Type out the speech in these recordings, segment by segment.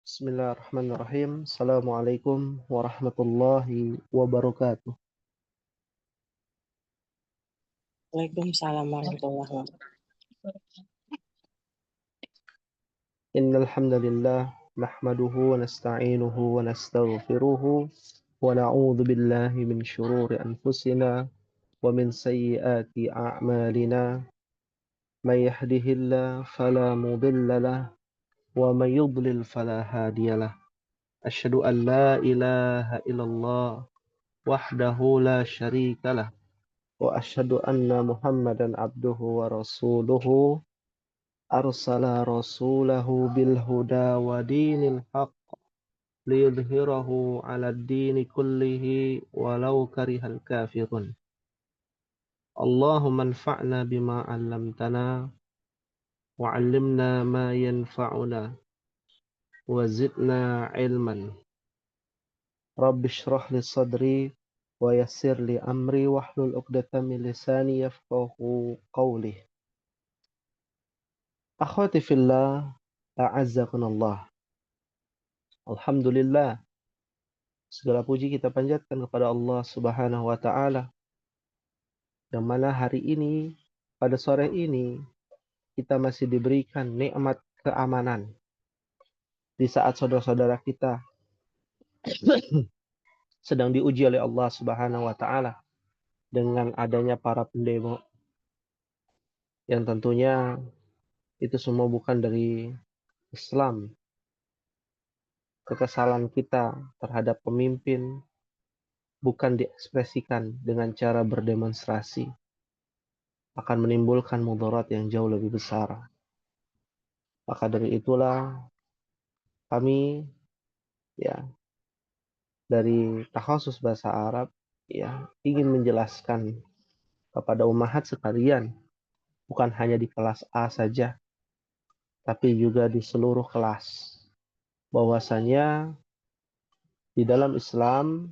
Bismillahirrahmanirrahim. Assalamualaikum warahmatullahi wabarakatuh. Waalaikumsalam warahmatullahi wabarakatuh. Innal hamdalillah nahmaduhu wa nasta'inuhu wa nastaghfiruhu wa na'udzu billahi min shururi anfusina wa min sayyiati a'malina. May yahdihillahu fala mudilla lahu wa may yudlil fala hadiyalah. Asyhadu an la ilaha illallah wahdahu la syarika lah wa asyhadu anna Muhammadan abduhu wa rasuluhu arsala rasulahu bil huda wa dinil haqq liyudhhirahu 'ala ad-dini kullihi walau karihal kafirun. Allahumma anfa'na bima 'allamtana wa 'allimna ma yanfa'una wa zidna 'ilman. Rabbi shrah li sadri wa yassir li amri wahlul 'uqdatam min lisani yafqahu qawli. Akhwati fillah, a'azzakunallah. Alhamdulillah, segala puji kita panjatkan kepada Allah Subhanahu wa taala, yang mana hari ini, pada sore ini, kita masih diberikan nikmat keamanan di saat saudara-saudara kita sedang diuji oleh Allah Subhanahu wa taala dengan adanya para pendemo yang tentunya itu semua bukan dari Islam. Kekesalan kita terhadap pemimpin bukan diekspresikan dengan cara berdemonstrasi, akan menimbulkan mudarat yang jauh lebih besar. Maka dari itulah kami ya dari takhasus bahasa Arab ya ingin menjelaskan kepada ummahat sekalian, bukan hanya di kelas A saja, tapi juga di seluruh kelas, bahwasanya di dalam Islam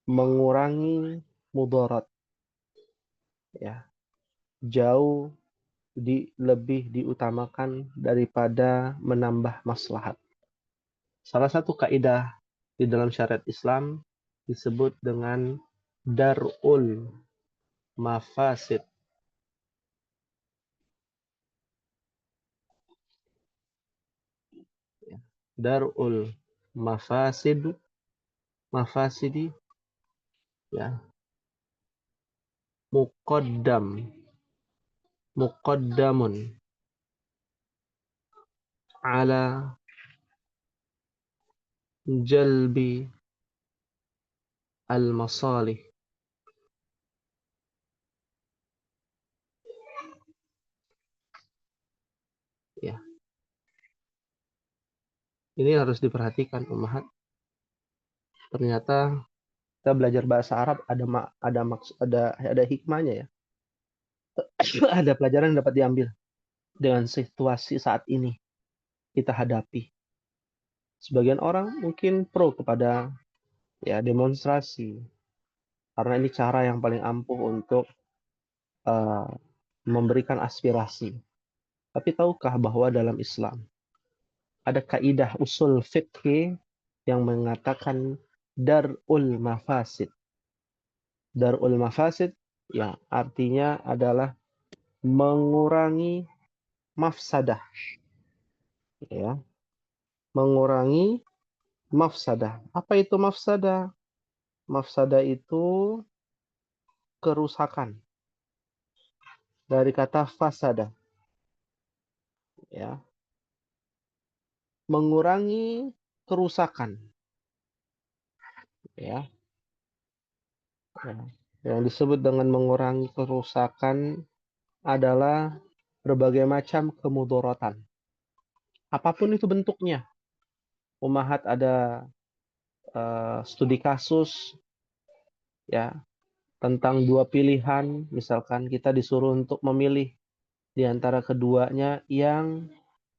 mengurangi mudarat ya jauh lebih diutamakan daripada menambah maslahat. Salah satu kaidah di dalam syariat Islam disebut dengan darul mafasid. Darul mafasidi ya muqaddamun ala jalbi al-masalih. Ya. Ini harus diperhatikan ummahat. Ternyata kita belajar bahasa Arab ada hikmahnya ya. Ada pelajaran yang dapat diambil dengan situasi saat ini kita hadapi. Sebagian orang mungkin pro kepada ya demonstrasi karena ini cara yang paling ampuh untuk memberikan aspirasi. Tapi tahukah bahwa dalam Islam ada kaidah usul fikih yang mengatakan darul mafasid. Darul mafasid ya artinya adalah mengurangi mafsadah. Ya. Mengurangi mafsadah. Apa itu mafsadah? Mafsadah itu kerusakan. Dari kata fasada. Ya. Mengurangi kerusakan. Ya. Yang disebut dengan mengurangi kerusakan adalah berbagai macam kemudaratan. Apapun itu bentuknya. Ummahat ada studi kasus ya tentang dua pilihan, misalkan kita disuruh untuk memilih di antara keduanya yang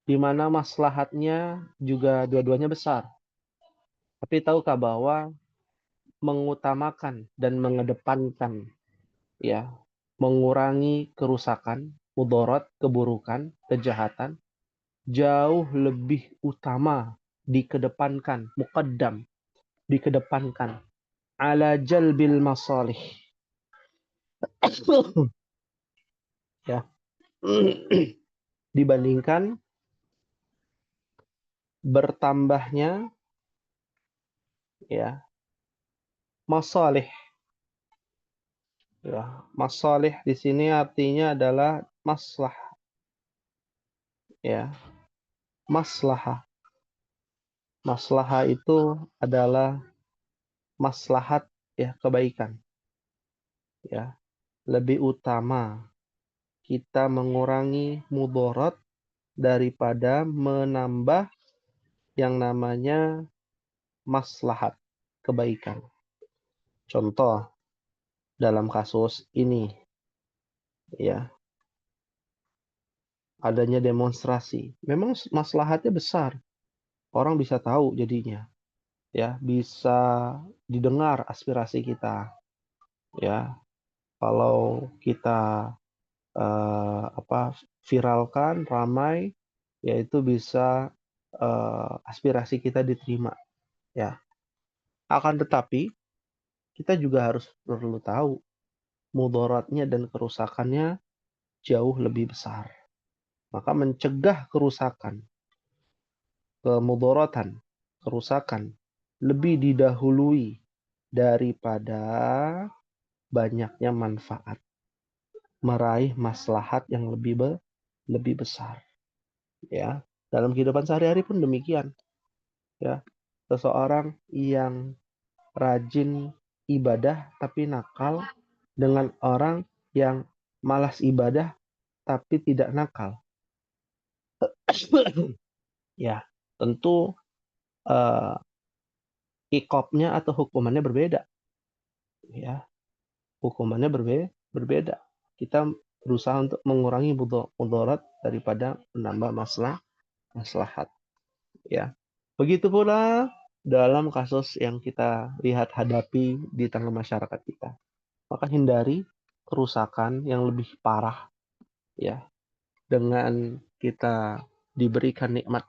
di mana maslahatnya juga dua-duanya besar. Tapi tahukah bahwa mengutamakan dan mengedepankan ya mengurangi kerusakan, mudarat, keburukan, kejahatan jauh lebih utama, dikedepankan, muqaddam, dikedepankan, ala jalbil masalih. Ya. Dibandingkan bertambahnya ya masalih. Ya, masalih di sini artinya adalah maslah, ya. Maslahah. Maslahah itu adalah maslahat, ya, kebaikan. Ya, lebih utama kita mengurangi mudarat daripada menambah yang namanya maslahat, kebaikan. Contoh dalam kasus ini, ya, adanya demonstrasi. Memang maslahatnya besar. Orang bisa tahu jadinya, ya, bisa didengar aspirasi kita, ya. Kalau kita viralkan ramai, yaitu bisa aspirasi kita diterima, ya. Akan tetapi kita juga harus perlu tahu mudaratnya dan kerusakannya jauh lebih besar. Maka mencegah kerusakan, kemudaratan, kerusakan lebih didahului daripada banyaknya manfaat, meraih maslahat yang lebih besar, ya. Dalam kehidupan sehari-hari pun demikian, ya. Seseorang yang rajin ibadah tapi nakal dengan orang yang malas ibadah tapi tidak nakal, ya, tentu iqabnya atau hukumannya berbeda, ya. Hukumannya berbeda. Kita berusaha untuk mengurangi mudarat daripada menambah maslahat, ya. Begitu pula dalam kasus yang kita lihat hadapi di tengah masyarakat kita. Maka hindari kerusakan yang lebih parah, ya. Dengan kita diberikan nikmat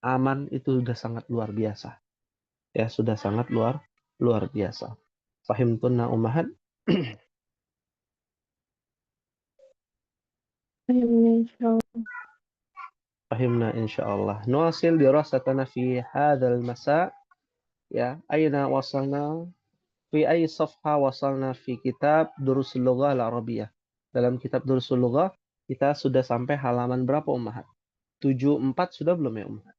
aman itu sudah sangat luar biasa. Ya, sudah sangat luar biasa. Fahimtunna ummahat? فهمنا إن شاء الله. نواصل دراستنا في هذا المساء. يا أين وصلنا؟ في أي صفحة وصلنا في kitab Durusul Lughah Al-Arabiyah? Dalam kitab Durusul Lughah kita sudah sampai halaman berapa, Ummahat? 74 sudah belum ya, Ummahat?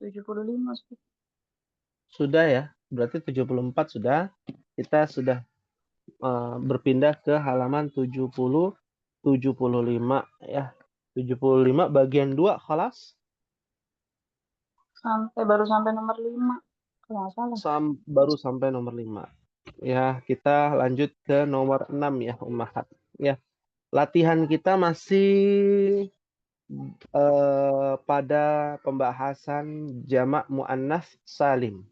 75. Sudah ya. Berarti 74 sudah. Kita sudah berpindah ke halaman 75 ya. 75 bagian 2 khalas. Baru sampai nomor 5. Kalau nggak salah. Baru sampai nomor 5. Ya, kita lanjut ke nomor 6 ya, Ummahat. Ya, latihan kita masih pada pembahasan jamak muannats salim.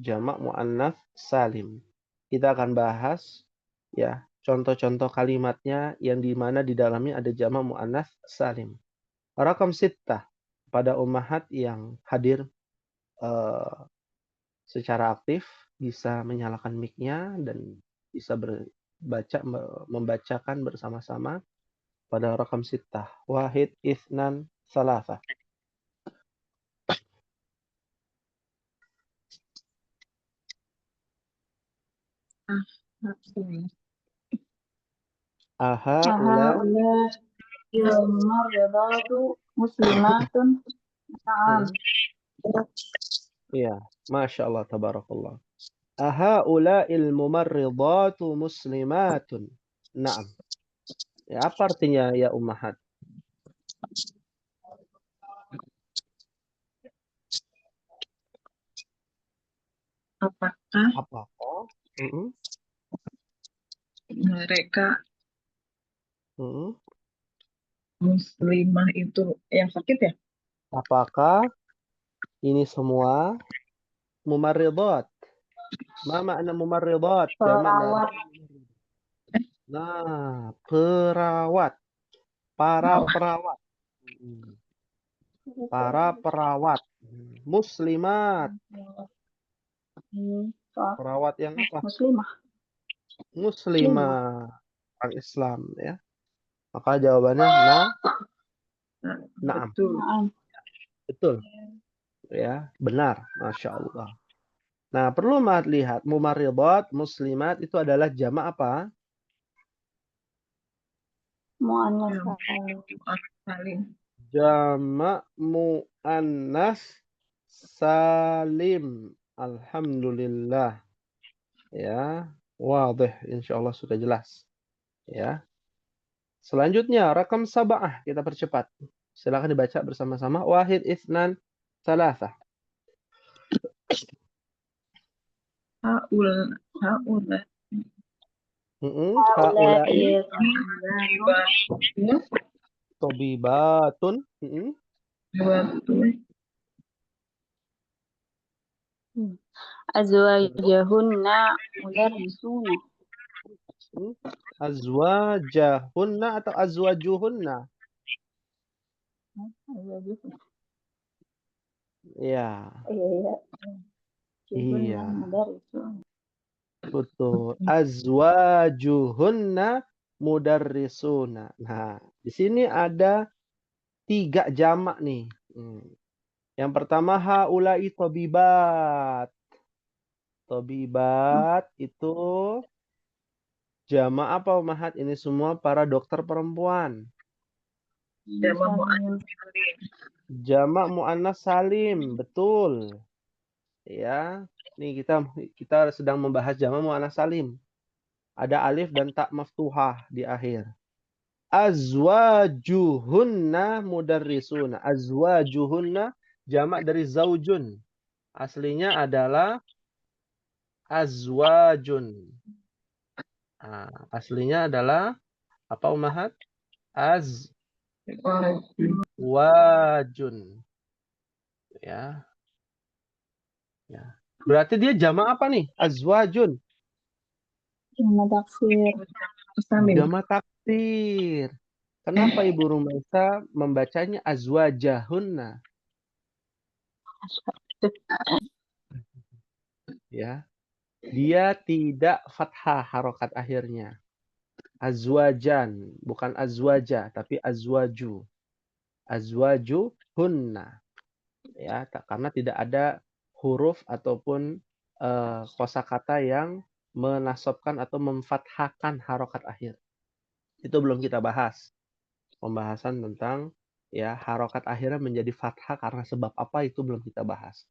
Jamak muannats salim. Kita akan bahas ya contoh-contoh kalimatnya yang di mana di dalamnya ada jamak muannats salim. Rakam sittah pada ummahat yang hadir secara aktif bisa menyalakan mic-nya dan bisa membacakan bersama-sama pada rakam sittah. Wahid, itsnan, salasa. Aha ula. Muslimatun. Iya, Masya Allah, tabarakallah. Aha ula mumarridatu muslimatun. Naam. Ya, apa artinya ya ummahat? Apakah Apakah mereka Mm-mm. muslimah itu yang sakit ya? Apakah ini semua mumarridat? Ma makna mumarridat? Jamak dari Perawat. nah, perawat. Para perawat. Para perawat. Muslimat. Perawat yang apa? Muslimah. Muslimah. Orang Islam ya. Maka jawabannya na'am. Betul. Ya, benar. Masya Allah. Nah, perlu lihat mumarridat, muslimat itu adalah jamak apa? Muannas salim. Jamak muannas salim. Alhamdulillah. Ya, wadih. Insyaallah sudah jelas. Ya. Selanjutnya, rakam sab'ah. Kita percepat. Silakan dibaca bersama-sama. Wahid, itsnan, salasah. Haula. Haulai tobibatun. Azwajahunna mudarrisuna. Azwajahunna atau azwajuhunna? Ya. Iya. Betul. Azwajuhunna mudarrisuna. Nah, di sini ada 3 jamak nih. Yang pertama haulai tobibat. Tobibat itu jamak apa Umahat? Ini semua para dokter perempuan. Jamak muannas salim, betul. Ya. Nih kita sedang membahas jamak muannas salim. Ada alif dan tak maftuhah di akhir. Azwajuhunna mudarrisuna. Azwajuhunna jamak dari zaujun. Aslinya adalah azwajun. Nah, aslinya adalah apa Umahat? Azwajun. Ya. Ya. Berarti dia jamak apa nih? Azwajun. Jamak taksir. Jamak taksir. Kenapa Ibu Rumaisa membacanya azwajahunna? Ya. Dia tidak fathah harokat akhirnya. Azwajan, bukan azwaja, tapi azwaju. Azwaju hunna. Ya, karena tidak ada huruf ataupun kosakata yang menasabkan atau memfathahkan harokat akhir. Itu belum kita bahas. Pembahasan tentang ya harokat akhirnya menjadi fathah karena sebab apa itu belum kita bahas.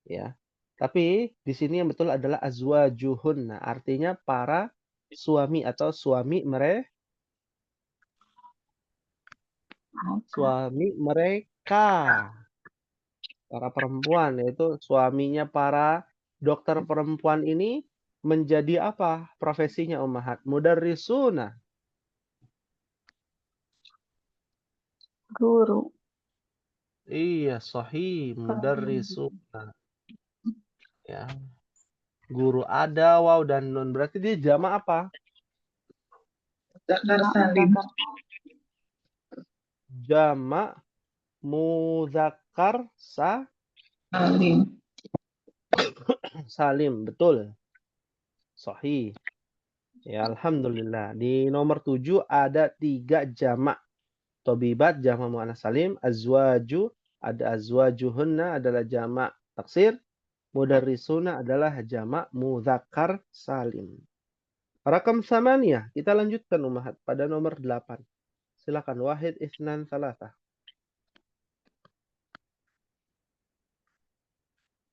Ya. Tapi di sini yang betul adalah azwajuhunna, artinya para suami atau suami mereka. Para perempuan, yaitu suaminya para dokter perempuan ini menjadi apa profesinya Ummahat? Mudarrisuna. Guru. Iya, sahih, mudarrisuna. Ya. Guru ada waw dan nun. Berarti dia jamak apa? Jamak muzakkar salim, betul. Sahih. Ya, alhamdulillah. Di nomor 7 ada 3 jamak. Tobibat jamak muannas salim, azwaju ada azwajuhunna adalah jamak taksir, mudarrisuna adalah jamak mudzakkar salim. Rakam samaniyah, kita lanjutkan Ummahat pada nomor 8. Silakan wahid itsnan salasah.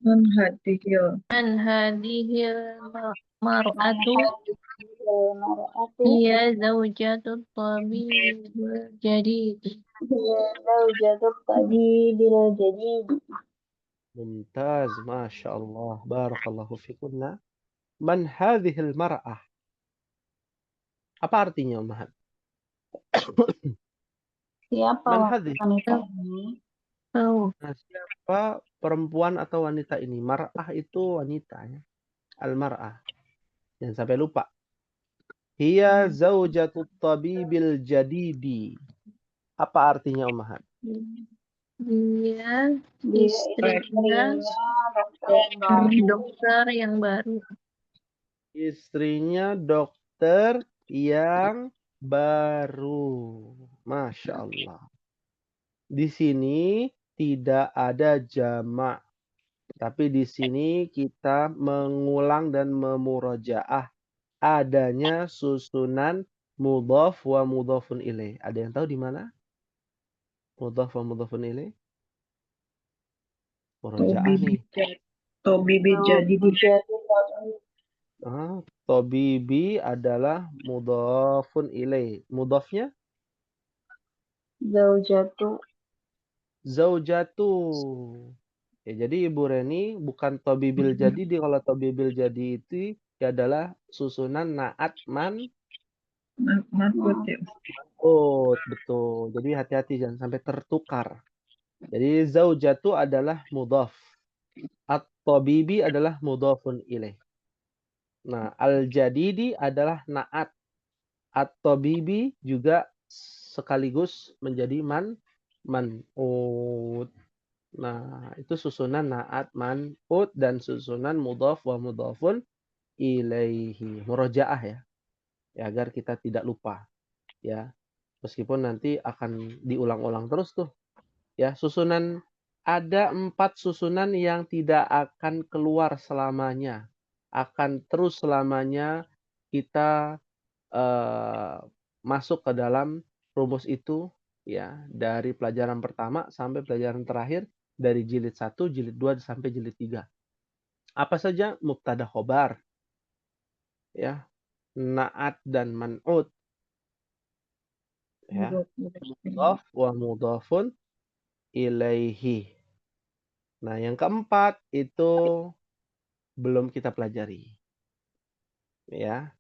Man hadihil mar'atu hiya zawjatut tabibul jadid. Mumtaz, Masya Allah, barakallahu fikunna. Man hadhil mar'ah. Apa artinya Ummahat? Siapa Man hadhil? wanita ini? Nah, siapa perempuan atau wanita ini? Mar'ah itu wanita ya. Al-mar'ah. Jangan sampai lupa. Hiya zaujatut tabibil jadidi. Apa artinya Ummahat? Dia Dia istrinya dokter yang baru. Istrinya dokter yang baru. Masya Allah. Di sini tidak ada jamak. Tapi di sini kita mengulang dan memurojaah. Adanya susunan mudhaf wa mudhafun ilaih. Ada yang tahu di mana? Mudhaf wa mudhafun ilaih? Murojaah nih. Tobibi jadi Tobibi adalah mudhafun ilaih. Mudhafnya? zaujatu Zaujatu. Ya, jadi Ibu Reni bukan tobibil jadi. Kalau tobibil jadi itu adalah susunan naat man. Oh, betul. Jadi hati-hati jangan sampai tertukar. Jadi zaujatu adalah mudhaf. At-tabibi adalah mudhafun ilaih. Nah, al-jadidi adalah naat. At-tabibi juga sekaligus menjadi man'ut. Nah, itu susunan naat man'ut dan susunan mudhaf wa mudhafun ilaihi. Murojaah ya. Ya, agar kita tidak lupa ya. Meskipun nanti akan diulang-ulang terus tuh. Ya, susunan ada 4 susunan yang tidak akan keluar selamanya. Akan terus selamanya kita masuk ke dalam rumus itu ya, dari pelajaran pertama sampai pelajaran terakhir dari jilid 1, jilid 2 sampai jilid 3. Apa saja? Mubtada khobar. Ya, naat dan man'ut. Ya, mudhaf wa mudhafun ilaihi. Nah, yang keempat itu belum kita pelajari. Ya.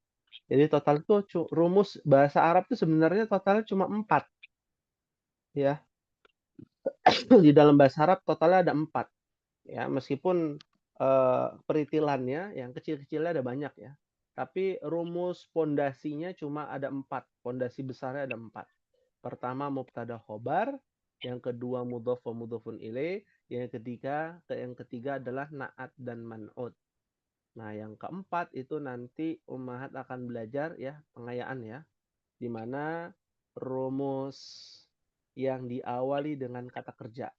Jadi total itu rumus bahasa Arab itu sebenarnya totalnya cuma 4. Ya. Di dalam bahasa Arab totalnya ada 4. Ya, meskipun peritilannya yang kecil-kecilnya ada banyak ya. Tapi rumus pondasinya cuma ada 4. Pondasi besarnya ada 4. Pertama mubtada khobar, yang kedua mudhaf wa mudhafun ilaih, yang ketiga adalah naat dan man'ut. Nah, yang keempat itu nanti Ummahat akan belajar ya, pengayaan ya, di mana rumus yang diawali dengan kata kerja.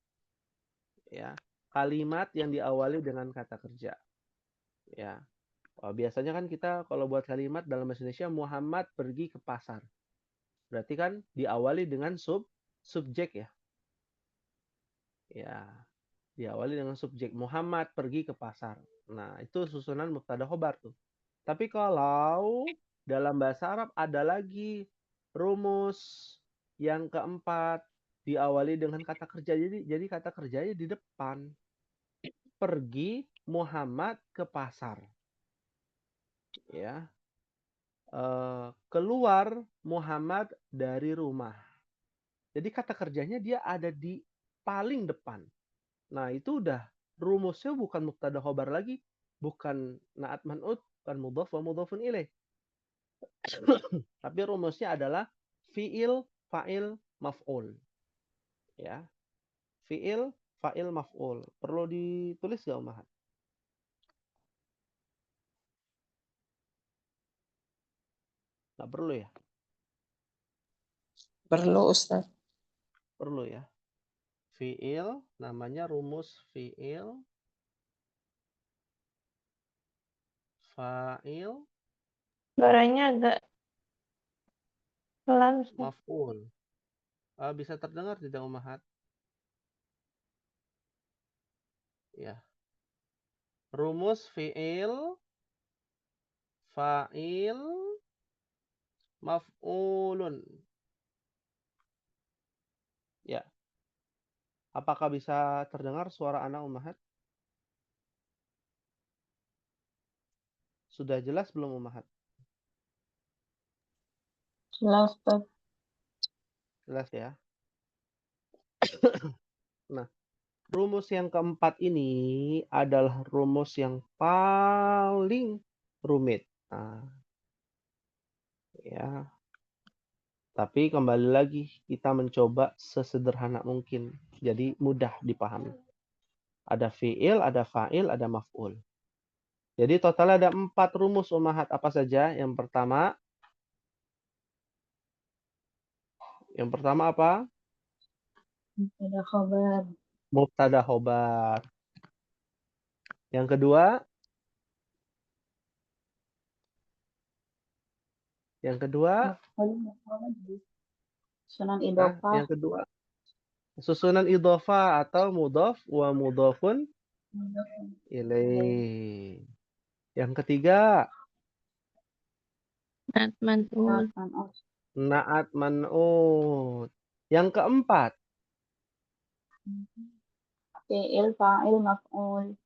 Ya, kalimat yang diawali dengan kata kerja. Ya. Biasanya kan kita kalau buat kalimat dalam bahasa Indonesia Muhammad pergi ke pasar. Berarti kan diawali dengan subjek ya. Ya, diawali dengan subjek Muhammad pergi ke pasar. Nah, itu susunan mubtada khobar tuh. Tapi kalau dalam bahasa Arab ada lagi rumus yang keempat diawali dengan kata kerja. Jadi kata kerjanya di depan. Pergi Muhammad ke pasar. Ya. Keluar Muhammad dari rumah. Jadi kata kerjanya dia ada di paling depan. Nah, itu udah rumusnya bukan mubtada khobar lagi, bukan naat man'ut, bukan mudhaf wa mudhafun ilaih. Tapi rumusnya adalah fi'il, fa'il, maf'ul. Ya. Fi'il, fa'il, maf'ul. Perlu ditulis gak, Ummahat? Nggak perlu ya? Perlu, Ustaz. Perlu ya. Fi'il, namanya rumus fi'il, fa'il, Suaranya agak pelan, Ustaz. maf'ul. Bisa terdengar tidak, Ummahat? Ya. Rumus fi'il, fa'il, maf'ulun. Ya. Apakah bisa terdengar suara anak, Ummahat? Sudah jelas belum, Ummahat? jelas Ustaz. Jelas ya. Nah, rumus yang keempat ini adalah rumus yang paling rumit. Nah, ya. Tapi kembali lagi kita mencoba sesederhana mungkin. Jadi mudah dipahami. Ada fi'il, ada fa'il, ada maf'ul. Jadi total ada 4 rumus ummahat apa saja? Yang pertama apa? Ada khabar. Mubtada khobar. Yang kedua? Maf'ul sunan idhofah. Yang kedua susunan idhofah atau mudhaf wa mudhafun ilaih. Yang ketiga man'ut. na'at man'ut. Yang keempat Fi'il, fa'il, maf'ul.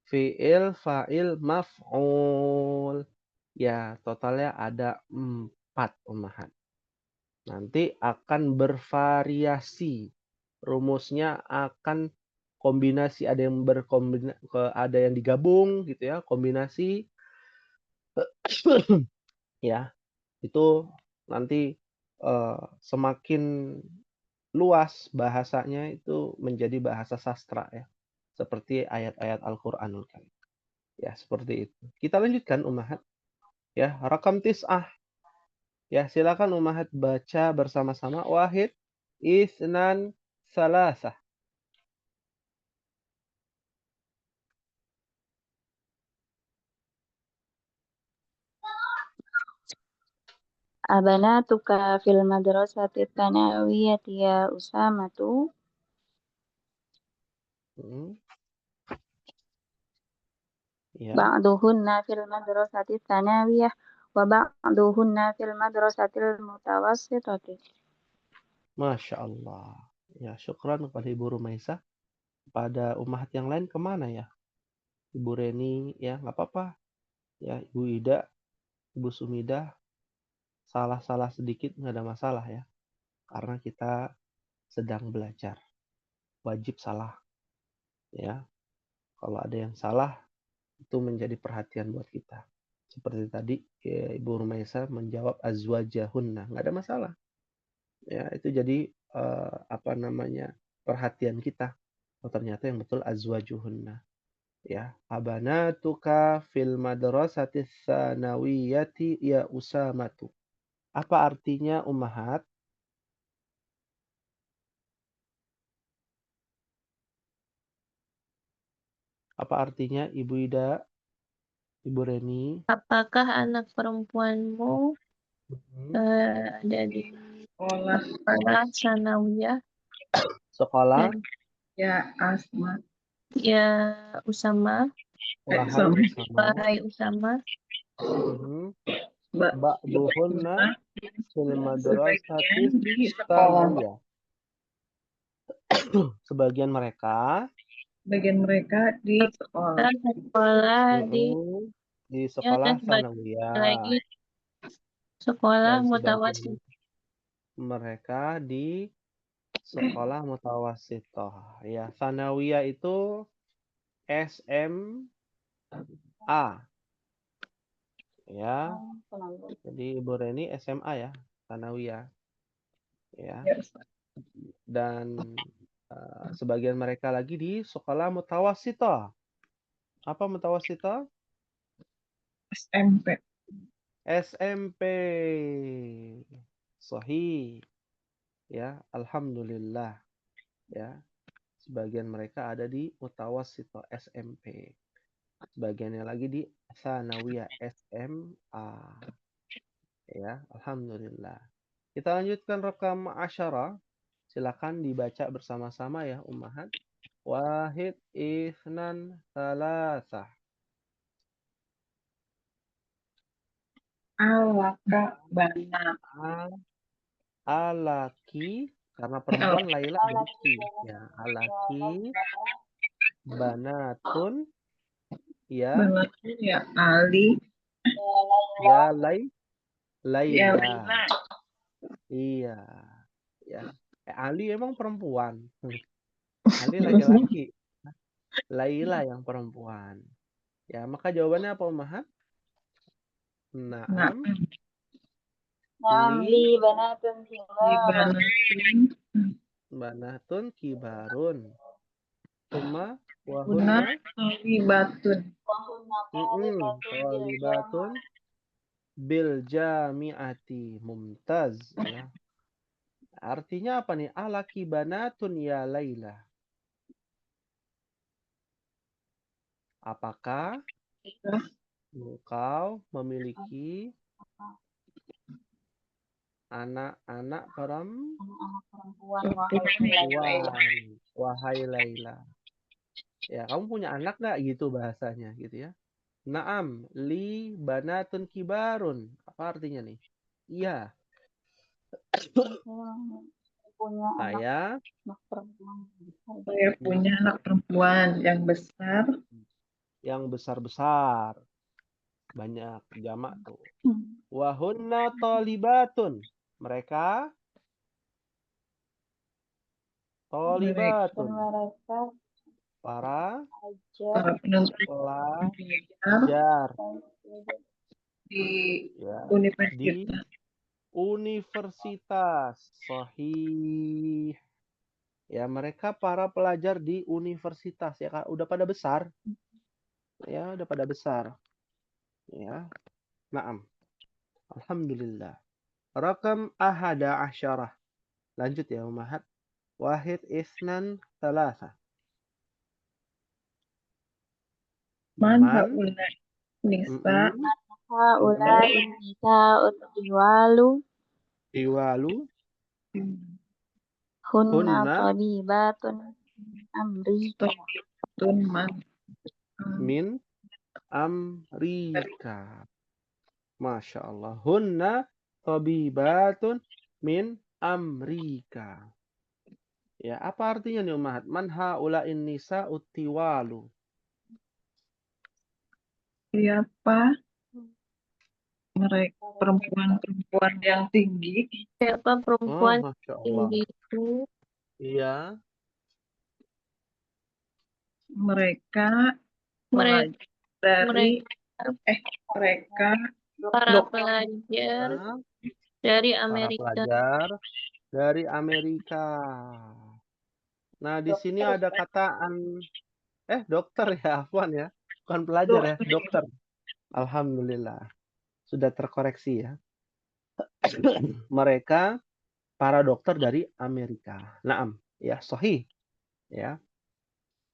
fi'il, fa'il, maf'ul. Ya, totalnya ada 4 ummahat. Nanti akan bervariasi. Rumusnya akan kombinasi, ada yang digabung gitu ya, kombinasi. Ya, itu nanti semakin luas bahasanya itu menjadi bahasa sastra ya. Seperti ayat-ayat Al-Qur'anul Karim. Ya, seperti itu. Kita lanjutkan ummahat. Ya, rakam tis'ah. Ya, silakan ummahat baca bersama-sama. Wahid, isnan, salasah. Abanatuka fil madrasati tsanawiyati ya Usamatu. Ya. Ba'duhunna fil madrasati tsanawiyah wa ba'duhunna fil madrasatil mutawassitati. Masya Allah. Ya, syukran kepada Ibu Rumaisa. Pada ummahat yang lain kemana ya? Ibu Reni, ya nggak apa-apa. Ya, Ibu Ida, Ibu Sumidah, salah-salah sedikit nggak ada masalah ya. Karena kita sedang belajar. Wajib salah. Ya, kalau ada yang salah, itu menjadi perhatian buat kita. Seperti tadi, ya, Ibu Rumaisa menjawab azwajahunna. Nggak ada masalah. Ya, itu jadi perhatian kita. Oh, ternyata yang betul azwajuhunna. Ya, abanatuka fil madrasati tsanawiyati ya Usamatu. Apa artinya ummahat? Apa artinya Ibu Ida, Ibu Reni? Apakah anak perempuanmu ada di Sekolah sekolah sanawiyah? Sekolah. ya Asma. Ya Usama. Wahai Usama. Wahai Usama. Ba'duhunna fil madrasati Sebagian di sekolah. tsanawiyah. Sebagian mereka di sekolah. Sekolah di ya, sekolah dan sebagian sanawiyah. lagi sekolah Dan mutawasit. sebagian mereka di sekolah mutawassithah. Ya, sanawiyah itu SMA. Ya. Jadi Ibu Reni SMA ya, sanawiyah. Ya. Dan sebagian mereka lagi di sekolah mutawassithah. Apa mutawassithah? SMP. SMP. Sahih. Ya, alhamdulillah. Ya. Sebagian mereka ada di mutawassithah SMP. Sebagiannya lagi di sanawiyah SMA. Ya, alhamdulillah. Kita lanjutkan rekam asyara. Silakan dibaca bersama-sama ya ummahat. Wahid, isnan, salasah. Alaka bana. Alaki, karena perempuan Laila jadi ki. Ya, alaki, banatun, ya. Banatun ya Ali. Ya, Ya Laila. Iya. Ya. Ali emang perempuan. Ali laki-laki. Laila yang perempuan. Ya, maka jawabannya apa, Ummahat? Nah, Naam. Naam Li li banatun kibarun. Ibanatun banatun kibarun. Tuma Una wahunna Talibatun. Wahunna talibatun bil talibatun bil jami'ati. Mumtaz. Ya. Artinya apa nih? Alaki banatun ya Laila. Apakah engkau memiliki anak-anak anak-anak perempuan perempuan? Wahai Laila. Ya, kamu punya anak nggak gitu bahasanya gitu ya. Naam, li banatun kibarun. Apa artinya nih? Iya, punya saya anak perempuan. Saya punya anak perempuan yang besar. yang besar-besar. Banyak jamak tuh. Wahunna talibatun. Mereka Dan talibatun. mereka Para ajar Para penuntut pelajar di ya, di universitas. universitas. Sahih. Ya, mereka para pelajar di universitas ya, Kak. Udah pada besar. Ya, udah pada besar. Ya. Naam. Alhamdulillah. Rakam ahada asyarah. Lanjut ya, Ummahat. Wahid isnan talasa. Man Man. haula nisa haula nisa utiwalu Iwalu. hunna Hunna. talibatun amrika. tun man Min. Amrika. Masya Allah. Hunna tabibatun min Amrika. Ya, apa artinya nih Ummahat? Man haula'in nisa utiwalu. siapa mereka perempuan-perempuan yang tinggi. Siapa Oh, perempuan Masya Allah. tinggi itu? Iya. Mereka Mereka, dari mereka para dokter pelajar Nah, dari para Amerika. pelajar dari Amerika. Nah, di sini ada kata dokter ya, Afwan ya. Bukan pelajar ya, dokter. Alhamdulillah. Sudah terkoreksi ya. Mereka para dokter dari Amerika. Naam, ya, sahih. Ya.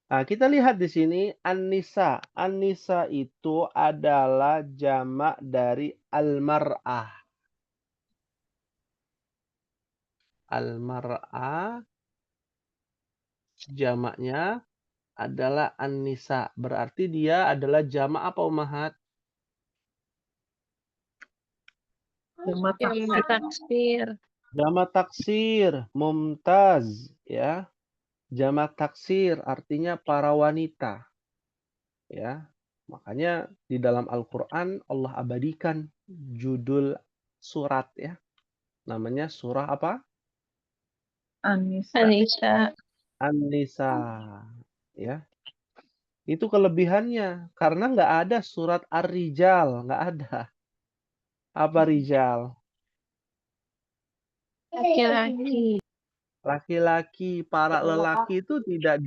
Nah, kita lihat di sini An-Nisa. An-Nisa itu adalah jamak dari al-mar'ah. Al-mar'ah jamaknya adalah An-Nisa. Berarti dia adalah jamak apa, Ummahat? Jamak Yang taksir. Jamak taksir, mumtaz, ya. Jamak taksir artinya para wanita. Ya. Makanya di dalam Al-Qur'an Allah abadikan judul surat ya. Namanya surah apa? Anissa. Anissa. An-Nisa. Ya. Itu kelebihannya karena nggak ada surat Ar-Rijal, nggak ada. Apa Rijal? Laki-laki. Laki-laki, para lelaki itu tidak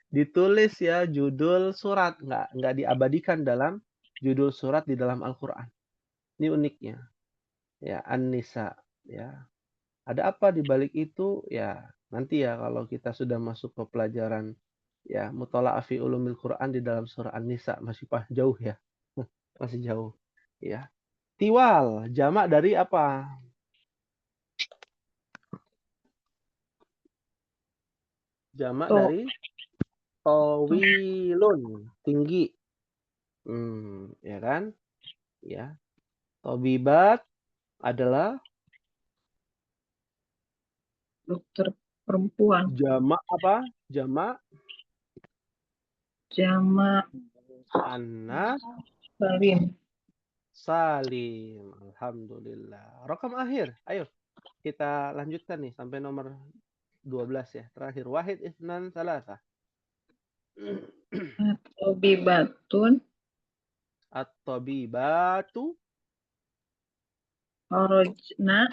ditulis ya judul surat, nggak diabadikan dalam judul surat di dalam Al-Qur'an. Ini uniknya. Ya, An-Nisa ya. Ada apa di balik itu? Ya, nanti ya kalau kita sudah masuk ke pelajaran ya Muthala'ah fi Ulumil Quran di dalam surah An-Nisa masih jauh ya. Masih jauh. Ya. Tiwal, jamak dari apa? Jamak Tuh. dari tawilun, tinggi. Ya kan? Ya. Tabibat adalah Dokter perempuan. jamak apa? Jamak Jamak anak salim. salim. Alhamdulillah. Rakam akhir. Ayo kita lanjutkan nih sampai nomor 12 ya. Terakhir. Wahid, itsnan, tsalatsa. Tabibatun At-tabibatu kharajna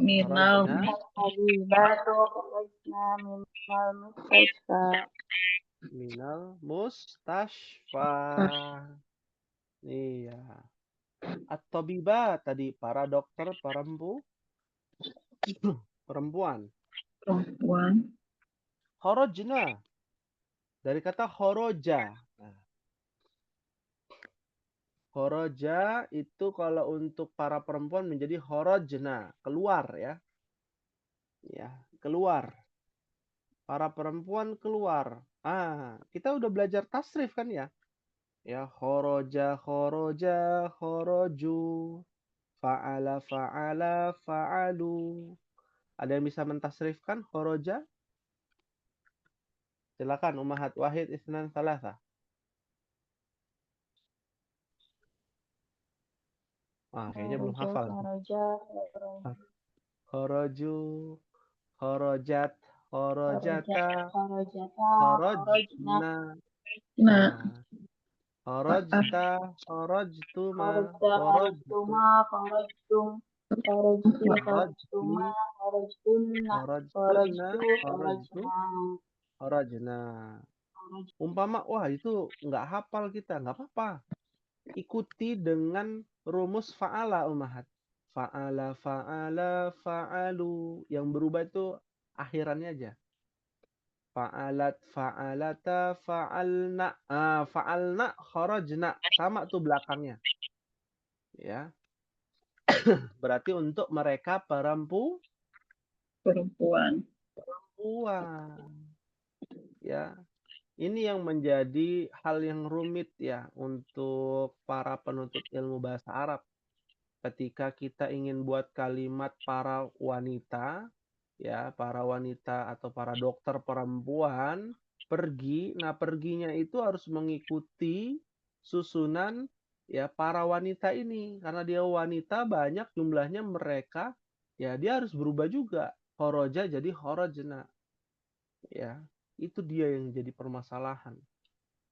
minal kharajna At-tabibatu kharajna minal mustashfa. minal mustashfa. Iya. At-tabibat tadi para dokter perempuan. perempuan Kharajna dari kata kharaja. Nah, kharaja itu kalau untuk para perempuan menjadi kharajna, keluar ya. Ya, keluar. Para perempuan keluar. Kita udah belajar tasrif kan ya? Ya, kharaja, kharaja, kharaju. Fa'ala, fa'ala, fa'alu. Ada yang bisa mentasrifkan kharaja? Silakan Ummahat. Wahid, itsnan, tsalatsa. Kayaknya belum Kharaja, hafal. kharaja, kharaja, Kharaju, kharajat, kharajata, kharajata, kharajna, kharajna. nah Kharajta, kharajtuma, kharajta, kharajtu, kharajtuma, kharajtum, kharajti, kharajti, kharajtuma, kharajtunna, kharajtunna, kharajtu, kharajtu, kharajna, kharajna. Umpama, wah itu nggak hafal kita, nggak apa-apa. Ikuti dengan rumus fa'ala Ummahat. Fa'ala, fa'ala, fa'alu. Yang berubah itu akhirannya aja. Fa'alat, fa'alata, fa'alna. Fa'alna, kharajna. Sama tuh belakangnya. Ya. Berarti untuk mereka perempuan. Ya. Ini yang menjadi hal yang rumit ya untuk para penuntut ilmu bahasa Arab. Ketika kita ingin buat kalimat para wanita, ya, para wanita atau para dokter perempuan pergi, nah perginya itu harus mengikuti susunan ya para wanita ini, karena dia wanita banyak jumlahnya mereka, ya dia harus berubah juga. Khoroja jadi khorojna. Ya, itu dia yang jadi permasalahan.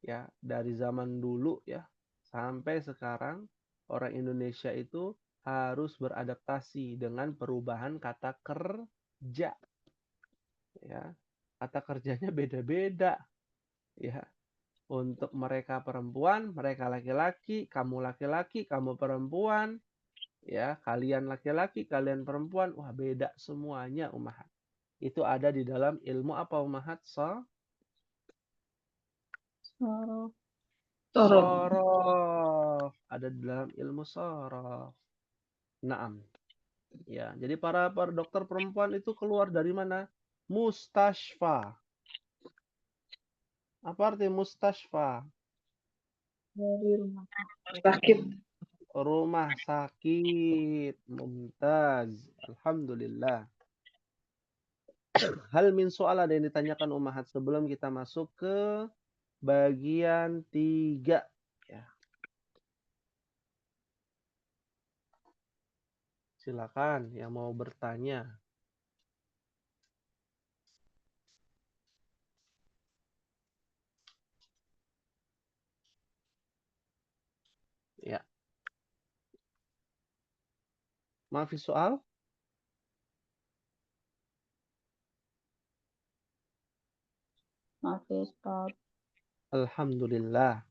Ya, dari zaman dulu ya sampai sekarang orang Indonesia itu harus beradaptasi dengan perubahan kata kerja. Ya, kata kerjanya beda-beda. Ya, untuk mereka perempuan, mereka laki-laki, kamu perempuan, ya, kalian laki-laki, kalian perempuan, wah beda semuanya Ummahat. Itu ada di dalam ilmu apa Ummahat? sorof, Sorof. Ada di dalam ilmu sorof. Naam. Ya, jadi para dokter perempuan itu keluar dari mana? Mustashfa. Apa arti mustashfa? dari rumah sakit Rumah sakit. Mumtaz. Alhamdulillah. Hal min soal ada yang ditanyakan Ummahat sebelum kita masuk ke bagian 3. Ya. Silakan yang mau bertanya. Ya. Maafi soal? Hafiz Pak. Alhamdulillah.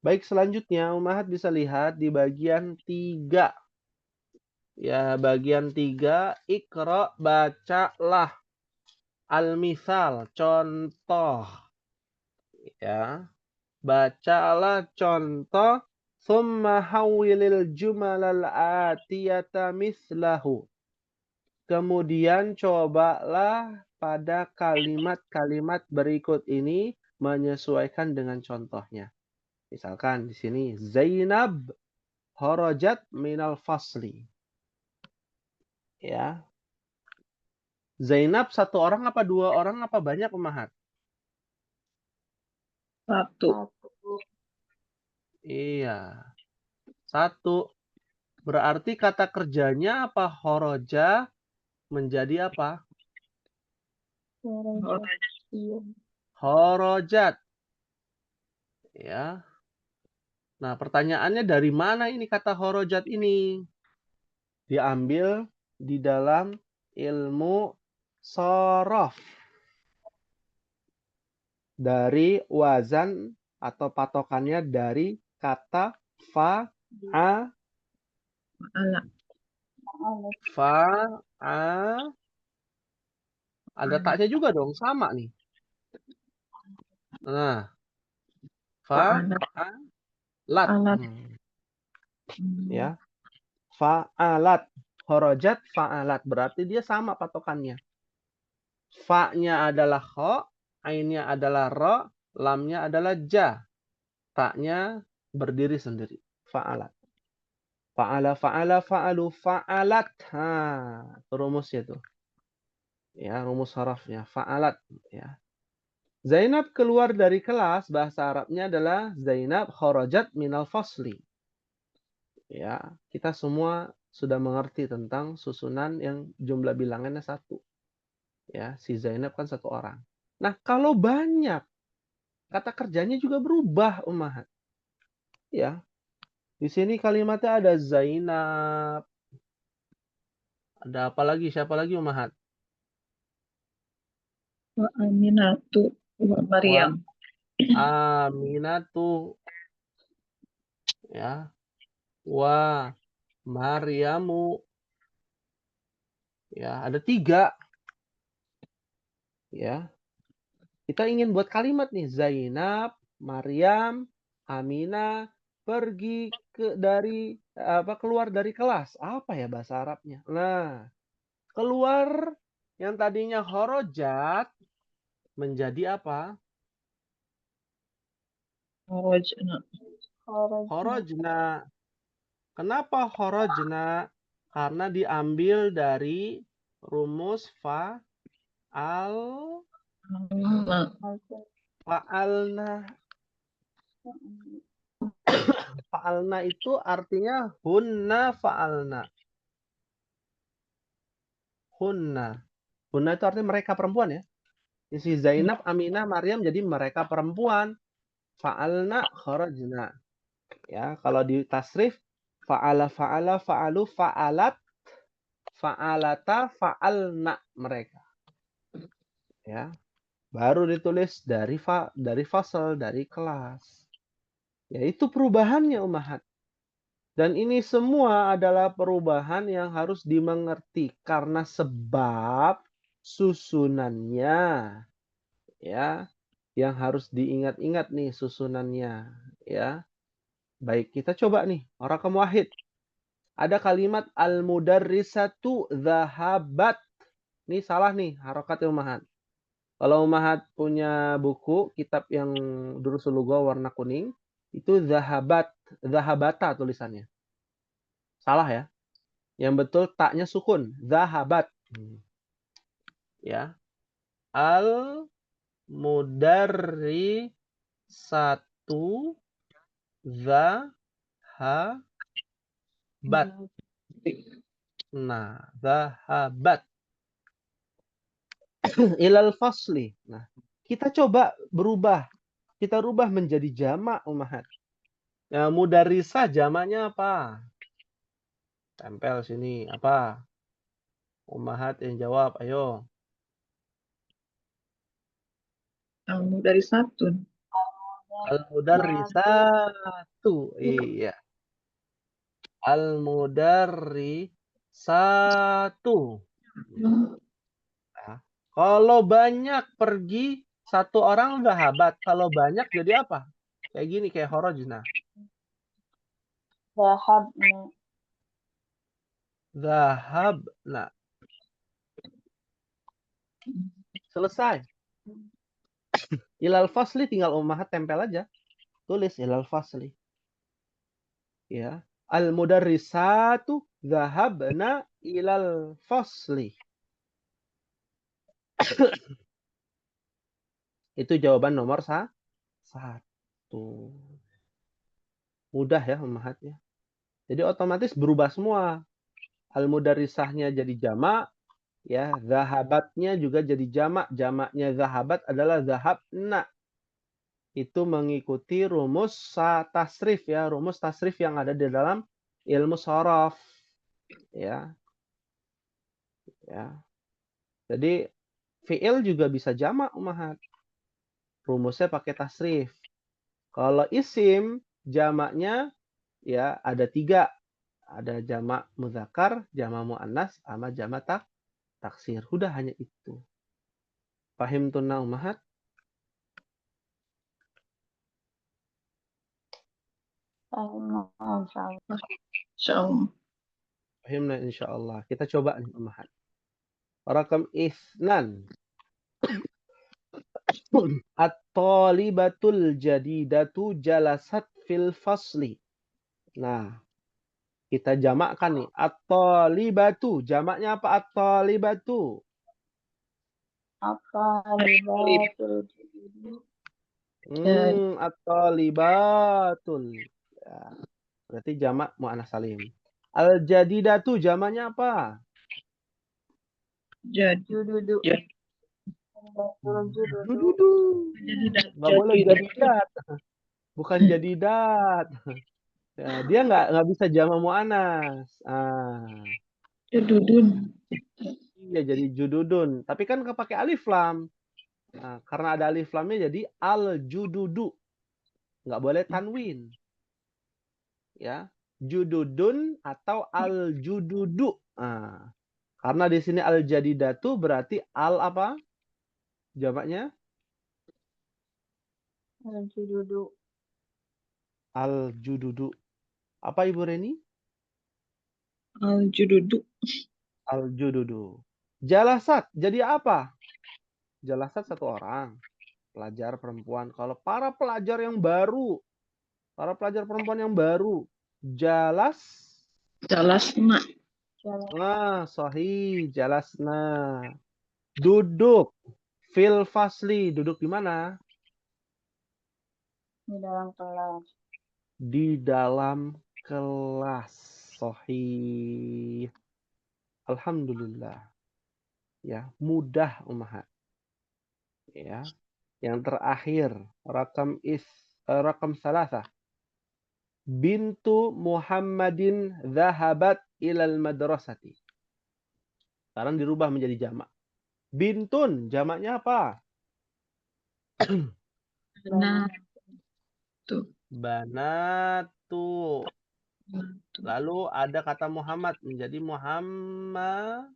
Baik, selanjutnya Ummahat bisa lihat di bagian 3. Ya, bagian 3, Iqra, bacalah. Al-misal, contoh. Ya, bacalah contoh. Thumma hawwilil jumalal atiyata mislahu. Kemudian cobalah pada kalimat-kalimat berikut ini menyesuaikan dengan contohnya. Misalkan di sini Zainab kharajat minal fasli. Ya. Zainab satu orang apa dua orang apa banyak Ummahat? satu Iya. Satu. Berarti kata kerjanya apa? Kharaja menjadi apa? Kharajat. Iya. Kharajat. Ya. Nah, pertanyaannya dari mana ini kata kharajat ini? Diambil di dalam ilmu shorof. Dari wazan atau patokannya dari kata Ala. ada taknya juga dong, sama nih. Nah, Fa'alat. lat. Alat. Ya. Fa'alat. Kharajat fa'alat. Berarti dia sama patokannya. Fa-nya adalah kho, ainnya adalah ro, lamnya adalah ja. Taknya berdiri sendiri. Fa'alat. Fa'ala, fa'ala, fa'alu, fa'alat. Itu rumusnya tuh. Ya, rumus harafnya. Fa'alat. Ya. Zainab keluar dari kelas, bahasa Arabnya adalah Zainab kharajat minal fasli. Ya, kita semua sudah mengerti tentang susunan yang jumlah bilangannya 1. Ya, si Zainab kan 1 orang. Nah, kalau banyak, kata kerjanya juga berubah, Ummahat. Ya. Di sini kalimatnya ada Zainab. Ada apa lagi? Siapa lagi, Ummahat? Wa Aminatu. Wa Maryam. Aminatu. Ya. Wa Maryamu. Ya, ada 3. Ya. Kita ingin buat kalimat nih. Zainab, Maryam, Aminah pergi keluar dari kelas. Apa ya bahasa Arabnya? Nah, keluar yang tadinya kharajat menjadi apa? Kharajna. Kharajna. Kenapa kharajna? Karena diambil dari rumus fa'al, fa'alna. Fa'alna itu artinya hunna fa'alna. Hunna. Hunna itu artinya mereka perempuan ya. Si Zainab, Aminah, Maryam jadi mereka perempuan. Fa'alna kharajna. Ya, kalau di tasrif fa'ala, fa'ala, fa'alu, fa'alat, fa'alata, fa'alna mereka. Ya. Baru ditulis dari fasal, dari kelas. Ya, itu perubahannya, Ummahat. Dan ini semua adalah perubahan yang harus dimengerti karena sebab susunannya. Ya, yang harus diingat-ingat nih susunannya, ya. Baik, kita coba nih, rakam wahid. Ada kalimat al-mudarrisatu dhahabat. Ini salah nih, harokat Ummahat. Kalau Ummahat punya buku, kitab yang Durusul Lughah warna kuning, itu dhahabat, dhahabata tulisannya. Salah ya. Yang betul taknya sukun, dhahabat. Ya. Al-mudarrisatu dhahabat. Nah, dhahabat. Ilal fasli. Nah, kita coba berubah. Kita rubah menjadi jamak, Ummahat. Ya, mudarrisah jamaknya apa? Tempel sini. Apa? Ummahat yang jawab. Ayo. Dari 1. Al-mudarrisatu. Iya. Al-mudarrisatu. Nah, kalau banyak pergi, 1 orang dhahabat. Kalau banyak jadi apa? Kayak gini, kayak kharajna. Dhahabna. Dhahabna. Selesai. Ilal fasli tinggal Ummahat tempel aja. Tulis ilal fasli. Ya. Al-mudarrisatu dhahabna ilal fasli. Itu jawaban nomor 1. Mudah ya Ummahatnya. Jadi otomatis berubah semua. Al-mudarrisahnya jadi jamak, Ya, zahabatnya juga jadi jamak. Jamaknya zahabat adalah zahabna. Itu mengikuti rumus tasrif ya, rumus tasrif yang ada di dalam ilmu shorof. Ya, ya. Jadi fi'il juga bisa jamak ummahat. Rumusnya pakai tasrif. Kalau isim jamaknya ya ada 3. Ada jamak muzakkar, jamak muannas, sama jamak taksir. Udah hanya itu. Pahim tunna ummahat? Insya Allah. Insyaallah. Pahimna insyaallah. Kita coba nih ummahat. Rakam isnan. At-talibatul jadidatu jalasat fil fasli. Nah, kita jamakkan nih. At-talibatu. Jamaknya apa at-talibatu? Apa libatul At-talibatul. Ya, berarti jamak muannas salim. Al-jadidatu jamaknya apa? Jadi jududu. Ya. Jududu. Dududu. jadi Nggak boleh jadidat. Bukan jadidat. Ya, dia nggak bisa jamak muannas. Jududun. Iya jadi jududun. Tapi kan kepake alif lam. Nah, karena ada alif lamnya jadi al-jududu. Nggak boleh tanwin. Ya, jududun atau al-jududu. Nah, karena di sini al-jadidatu berarti al apa? Jamaknya Jududu. al-jududu. Apa Ibu Reni? Al-jududu. Al-jududu. Jalasat. Jadi apa? Jalasat satu orang. Pelajar perempuan. Kalau para pelajar yang baru. Para pelajar perempuan yang baru. Jalas. Jalasna. Nah, sahih. Jalasna. Duduk. Fil fasli. Duduk di mana? Di dalam kelas. Di dalam kelas. Sahih. Alhamdulillah. Ya, mudah ummahat. Ya. Yang terakhir, rakam salasah. Bintu Muhammadin zahabat ilal madrasati. Sekarang dirubah menjadi jamak. Bintun, jamaknya apa? Nah, tuh. Banatu. Lalu ada kata Muhammad menjadi Muhammad.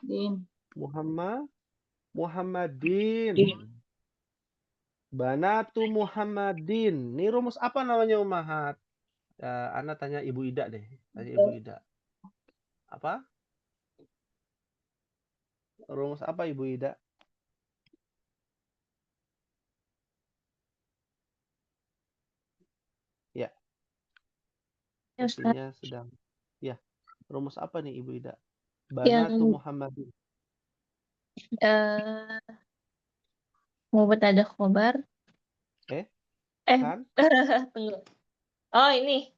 Din. Muhammadin. Banatu Muhammadin. Ini rumus apa namanya ummahat? Ana tanya Ibu Ida deh. Tanya Ibu Ida. Apa? Rumus apa Ibu Ida? Ya. Ya, Ustaz. Sepertinya sedang. Ya. Rumus apa nih Ibu Ida? Yang Banatu Muhammadin. mubtada khobar. Kan? Tunggu. Oh, ini.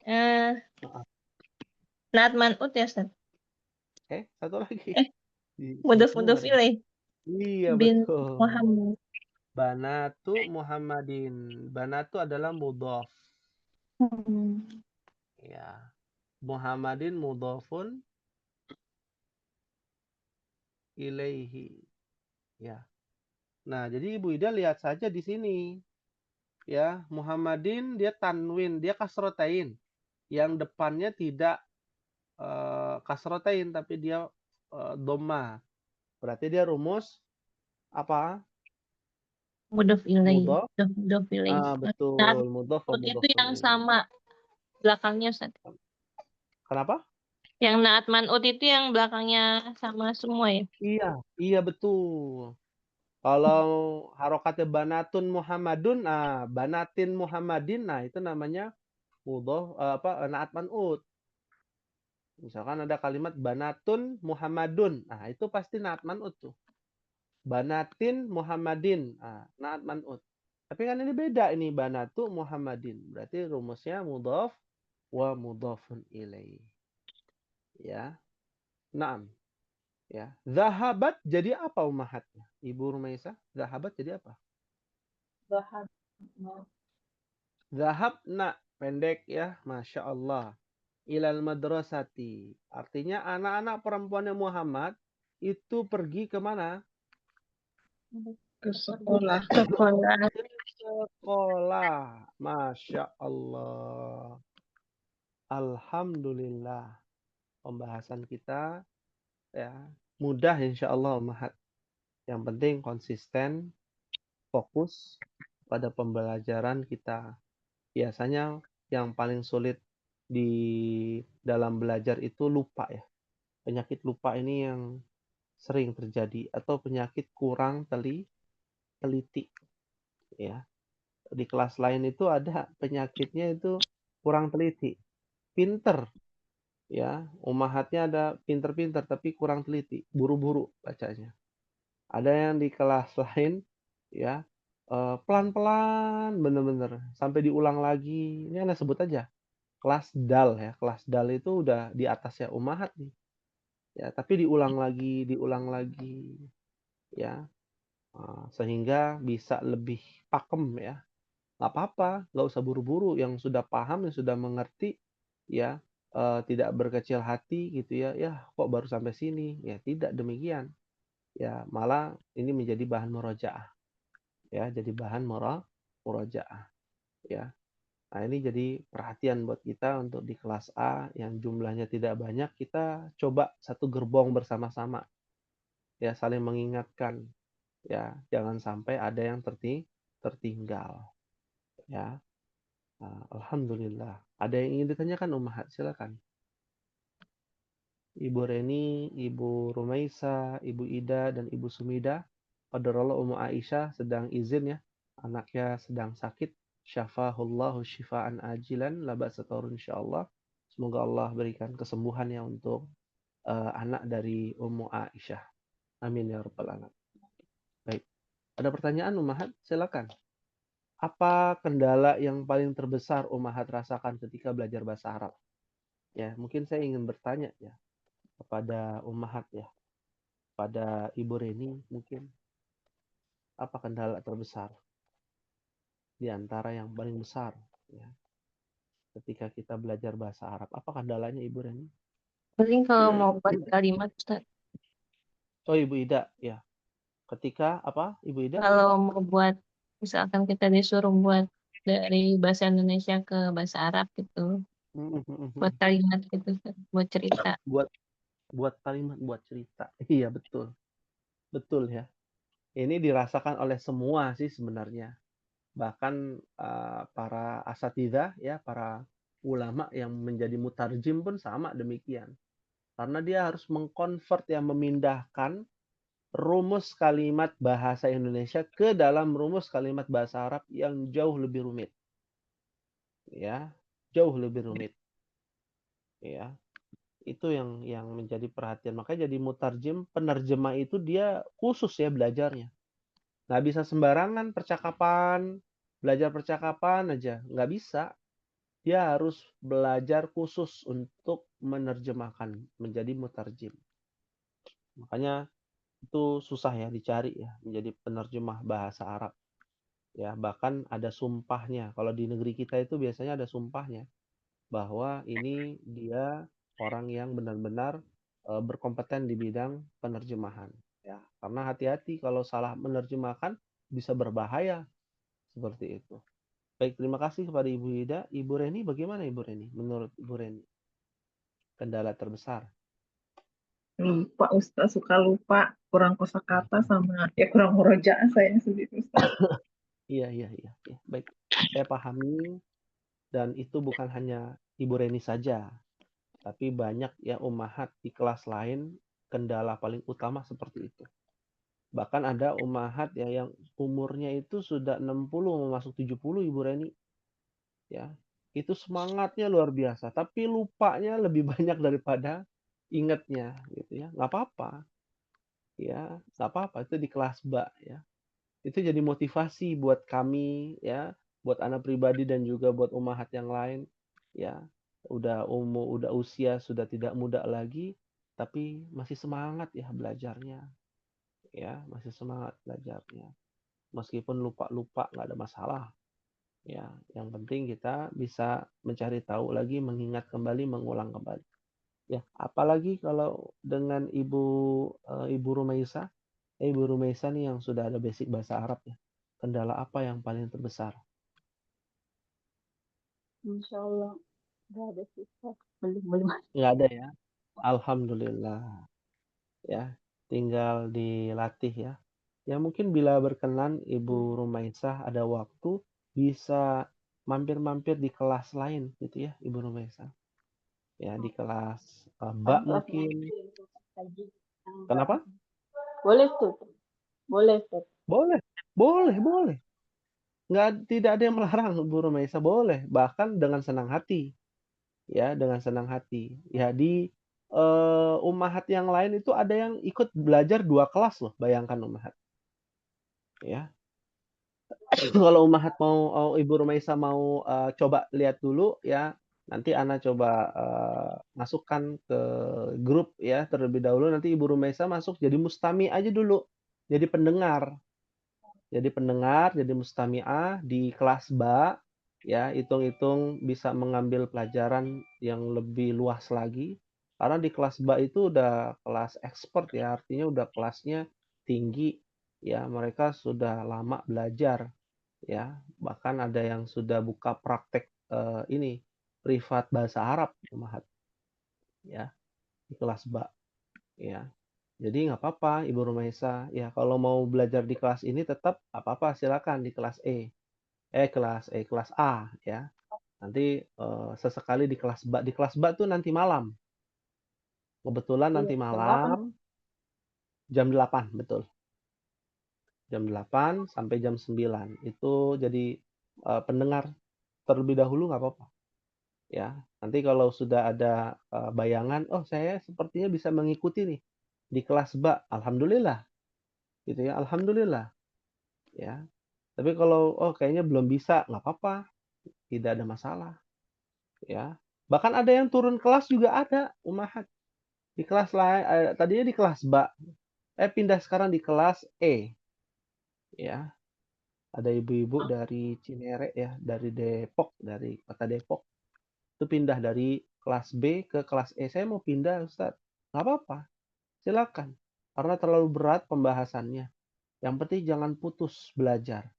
Naat man'ut ya, Ustaz. Satu lagi. Mudhof Semua ada. ilaih. Iya, Bin betul. Muhammad. Banatu Muhammadin. Banatu adalah mudhof. Ya. Muhammadin mudhofun ilaihi. Ya. Nah, jadi Ibu Ida lihat saja di sini. Ya, Muhammadin dia tanwin, dia kasrotain. Yang depannya tidak kasrotain tapi dia dhamma. Berarti dia rumus apa? Mudhof ilaih. Mudhof. Mudhof ilaih. Betul, Naat mudhof wa man'ut itu mudhofun yang ilaih. sama belakangnya, Ustaz. Kenapa? Yang naat man'ut itu yang belakangnya sama semua ya. Iya betul. Kalau harokatnya banatun Muhammadun, banatin Muhammadin, nah itu namanya mudhof naat man'ut. Misalkan ada kalimat banatun Muhammadun, nah itu pasti naat man'ut tuh. Banatin Muhammadin, naat man'ut. Tapi kan ini beda ini banatu Muhammadin. Berarti rumusnya mudhaf wa mudhafun ilaih. Ya. Naam. Ya. Zahabat jadi apa ummahatnya? Ibu Rumaisa, zahabat jadi apa? Zahab. Zahabna pendek ya, Masya Allah. Ilal madrasati. Artinya anak-anak perempuannya Muhammad itu pergi kemana? Ke sekolah. Sekolah. Ke sekolah. Masya Allah. Alhamdulillah. Pembahasan kita ya mudah insya Allah Ummahat. Yang penting konsisten, fokus pada pembelajaran kita. Biasanya yang paling sulit di dalam belajar itu lupa ya. Penyakit lupa ini yang sering terjadi atau penyakit kurang teliti ya. Di kelas lain itu ada penyakitnya itu kurang teliti. Pinter ya, ummahatnya ada pinter-pinter tapi kurang teliti, buru-buru bacanya. Ada yang di kelas lain ya pelan-pelan bener-bener sampai diulang lagi. Ini Anda sebut aja kelas dal ya. Kelas dal itu udah di atasnya ummahat nih. Ya, tapi diulang lagi ya. Sehingga bisa lebih pakem ya. Nggak apa-apa, nggak usah buru-buru. Yang sudah paham, yang sudah mengerti ya tidak berkecil hati gitu ya. Ya, kok baru sampai sini? Ya, tidak demikian. Ya, malah ini menjadi bahan murojaah. Ya, jadi bahan murojaah ya. Nah, ini jadi perhatian buat kita untuk di kelas A yang jumlahnya tidak banyak, kita coba satu gerbong bersama-sama. Ya, saling mengingatkan. Ya, jangan sampai ada yang tertinggal. Ya, Alhamdulillah. Ada yang ingin ditanyakan Ummahat? Silakan. Ibu Reni, Ibu Rumaisa, Ibu Ida, dan Ibu Sumida. Qadarullah Ummu Aisyah sedang izin ya. Anaknya sedang sakit. Syafahullahu syifaan ajilan. Labat setorun insyaallah. Semoga Allah berikan kesembuhan ya untuk anak dari Ummu Aisyah. Amin ya rabbal alamin. Baik. Ada pertanyaan Ummahat? Silakan. Apa kendala yang paling terbesar Ummahat rasakan ketika belajar bahasa Arab? Ya, mungkin saya ingin bertanya ya kepada Ummahat ya, pada Ibu Reni mungkin apa kendala terbesar di antara yang paling besar ya ketika kita belajar bahasa Arab? Apa kendalanya Ibu Reni? Paling kalau mau buat kalimat, Ustaz. Oh Ibu Ida ya. Ketika apa Ibu Ida? Kalau mau buat, misalkan kita disuruh buat dari bahasa Indonesia ke bahasa Arab gitu. Buat kalimat gitu, Ustaz. Buat cerita. Buat kalimat, buat cerita. Iya betul. Betul ya. Ini dirasakan oleh semua sih sebenarnya. Bahkan para asatidzah ya, para ulama yang menjadi mutarjim pun sama demikian. Karena dia harus mengkonvert ya, memindahkan rumus kalimat bahasa Indonesia ke dalam rumus kalimat bahasa Arab yang jauh lebih rumit. Ya, jauh lebih rumit. Ya. Itu yang menjadi perhatian. Makanya jadi mutarjim, penerjemah itu dia khusus ya belajarnya. Nggak bisa sembarangan percakapan, belajar percakapan aja. Nggak bisa. Dia harus belajar khusus untuk menerjemahkan, menjadi mutarjim. Makanya itu susah ya dicari ya, menjadi penerjemah bahasa Arab. Ya, bahkan ada sumpahnya. Kalau di negeri kita itu biasanya ada sumpahnya. Bahwa ini dia orang yang benar-benar berkompeten di bidang penerjemahan. Ya, karena hati-hati kalau salah menerjemahkan bisa berbahaya seperti itu. Baik, terima kasih kepada Ibu Ida. Ibu Reni, bagaimana Ibu Reni? Menurut Ibu Reni, kendala terbesar. Lupa Ustaz, suka lupa. Kurang kosakata sama ya kurang murojaah saya sendiri Ustaz. Iya. Baik, saya pahami dan itu bukan hanya Ibu Reni saja, tapi banyak ya ummahat di kelas lain kendala paling utama seperti itu. Bahkan ada ummahat ya yang umurnya itu sudah 60 mau masuk 70 Ibu Reni. Ya. Itu semangatnya luar biasa, tapi lupanya lebih banyak daripada ingatnya gitu ya. Nggak apa-apa. Ya, nggak apa-apa itu di kelas B ya. Itu jadi motivasi buat kami ya, buat anak pribadi dan juga buat ummahat yang lain ya. Udah usia sudah tidak muda lagi, tapi masih semangat ya belajarnya ya, masih semangat belajarnya. Meskipun lupa-lupa nggak ada masalah ya. Yang penting kita bisa mencari tahu lagi, mengingat kembali, mengulang kembali. Ya, apalagi kalau dengan Ibu Rumaisa. Ibu Rumaisa nih yang sudah ada basic bahasa Arab ya. Kendala apa yang paling terbesar? Insya Allah nggak ada sih Ustaz. Belum. Nggak ada ya. Alhamdulillah. Ya, tinggal dilatih ya. Ya mungkin bila berkenan Ibu Rumaisa ada waktu bisa mampir-mampir di kelas lain gitu ya Ibu Rumaisa. Ya di kelas Mbak mungkin. Kenapa? Boleh tuh. Boleh tuh. Boleh, boleh. Tidak ada yang melarang Ibu Rumaisa, boleh. Bahkan dengan senang hati. Ya, dengan senang hati. Ya, di ummahat yang lain itu ada yang ikut belajar 2 kelas loh, bayangkan ummahat. Ya. Kalau ummahat mau Ibu Rumaisa mau coba lihat dulu ya, nanti ana coba masukkan ke grup ya terlebih dahulu, nanti Ibu Rumaisa masuk jadi mustami aja dulu. Jadi pendengar. Jadi mustami'ah di kelas ba, ya, hitung-hitung bisa mengambil pelajaran yang lebih luas lagi. Karena di kelas ba itu udah kelas expert ya, artinya udah kelasnya tinggi, ya, mereka sudah lama belajar, ya. Bahkan ada yang sudah buka praktek ini privat bahasa Arab, Umahat, ya, di kelas ba, ya. Jadi nggak apa-apa Ibu Rumaisa, ya kalau mau belajar di kelas ini tetap nggak apa-apa silakan di kelas kelas A ya. Nanti sesekali di kelas B. Di kelas B tuh nanti malam. Kebetulan Iya, nanti jam 8. malam jam 8 betul. Jam 8 sampai jam 9. Itu jadi pendengar terlebih dahulu nggak apa-apa. Ya, nanti kalau sudah ada bayangan, oh saya sepertinya bisa mengikuti nih di kelas B. Alhamdulillah, gitu ya. Alhamdulillah, ya. Tapi kalau oh kayaknya belum bisa, nggak apa-apa, tidak ada masalah, ya. Bahkan ada yang turun kelas juga ada, ummahat. Di kelas lain, tadinya di kelas B, pindah sekarang di kelas E, ya. Ada ibu-ibu dari Cinere ya, dari Depok, dari kota Depok. Itu pindah dari kelas B ke kelas E. Saya mau pindah, Ustaz. Nggak apa-apa, silakan. Karena terlalu berat pembahasannya. Yang penting jangan putus belajar.